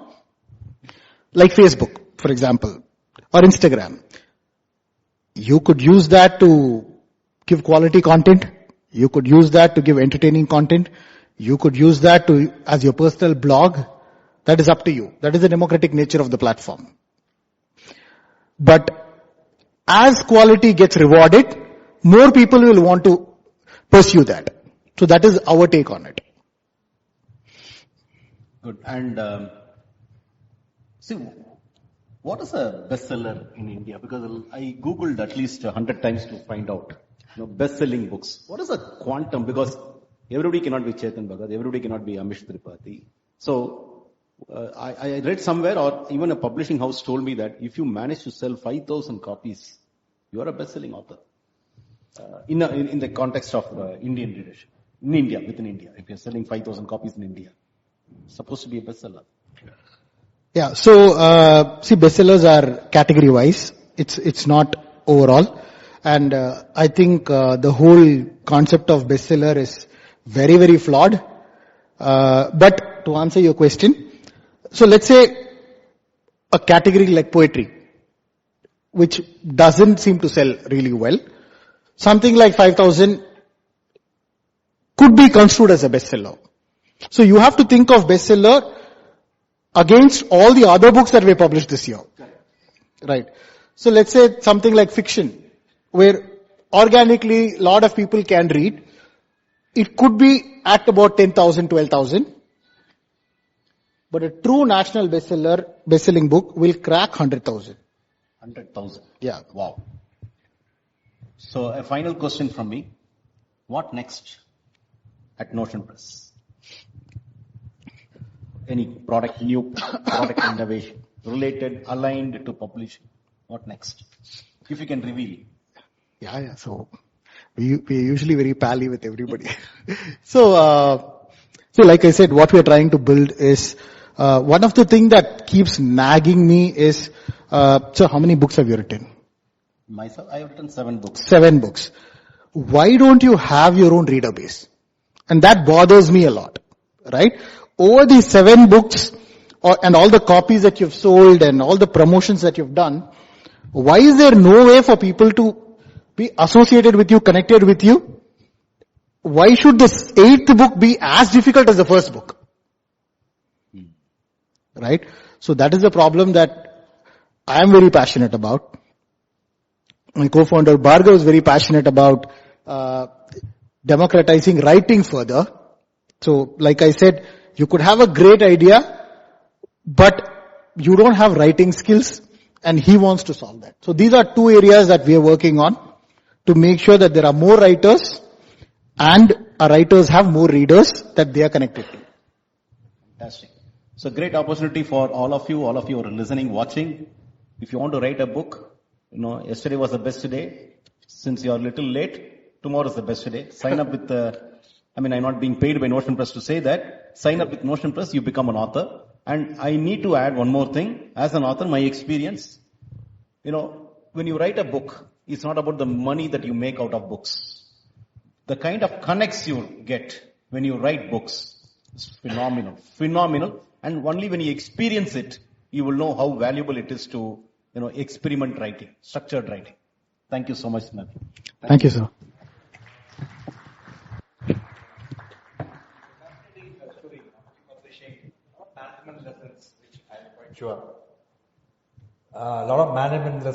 like Facebook, for example, or Instagram. You could use that to give quality content. You could use that to give entertaining content. You could use that as your personal blog. That is up to you. That is the democratic nature of the platform. But as quality gets rewarded, more people will want to pursue that. So that is our take on it. Good. And see, what is a bestseller in India? Because I googled at least 100 times to find out. Best-selling books. What is a quantum? Because everybody cannot be Chetan Bhagat, everybody cannot be Amish Tripathi. So I read somewhere, or even a publishing house told me that if you manage to sell 5,000 copies, you are a best-selling author. In the context of Indian readership. In India, within India. If you're selling 5,000 copies in India, it's supposed to be a bestseller. Yeah, so see, bestsellers are category-wise. It's not overall. And I think the whole concept of bestseller is very, very flawed. But to answer your question, so let's say a category like poetry, which doesn't seem to sell really well, something like 5,000 could be construed as a bestseller. So you have to think of bestseller against all the other books that were published this year. Right. So let's say something like fiction, where organically a lot of people can read. It could be at about 10,000, 12,000. But a true national best-selling book will crack 100,000. 100,000. Yeah. Wow. So a final question from me. What next at Notion Press? Any new product innovation related, aligned to publishing? What next? If you can reveal. Yeah. So we're usually very pally with everybody. So So like I said, what we are trying to build is, one of the things that keeps nagging me is, so how many books have you written? Myself, I have written 7 books. 7 books. Why don't you have your own reader base? And that bothers me a lot, right? Over these 7 books, and all the copies that you've sold and all the promotions that you've done, why is there no way for people to be associated with you, connected with you? Why should this 8th book be as difficult as the first book? Right? So that is the problem that I am very passionate about. My co-founder Bhargav is very passionate about democratizing writing further. So like I said, you could have a great idea, but you don't have writing skills, and he wants to solve that. So these are 2 areas that we are working on to make sure that there are more writers and our writers have more readers that they are connected to. Fantastic. So great opportunity for all of you who are listening, watching. If you want to write a book, yesterday was the best day. Since you are a little late, tomorrow is the best day. Sign up with I'm not being paid by Notion Press to say that. Sign up with Notion Press, you become an author. And I need to add one more thing. As an author, my experience, when you write a book, it's not about the money that you make out of books. The kind of connects you get when you write books is phenomenal. And only when you experience it, you will know how valuable it is to, experiment writing, structured writing. Thank you so much, Naveen. Thank you, sir. Sure. A lot of management lessons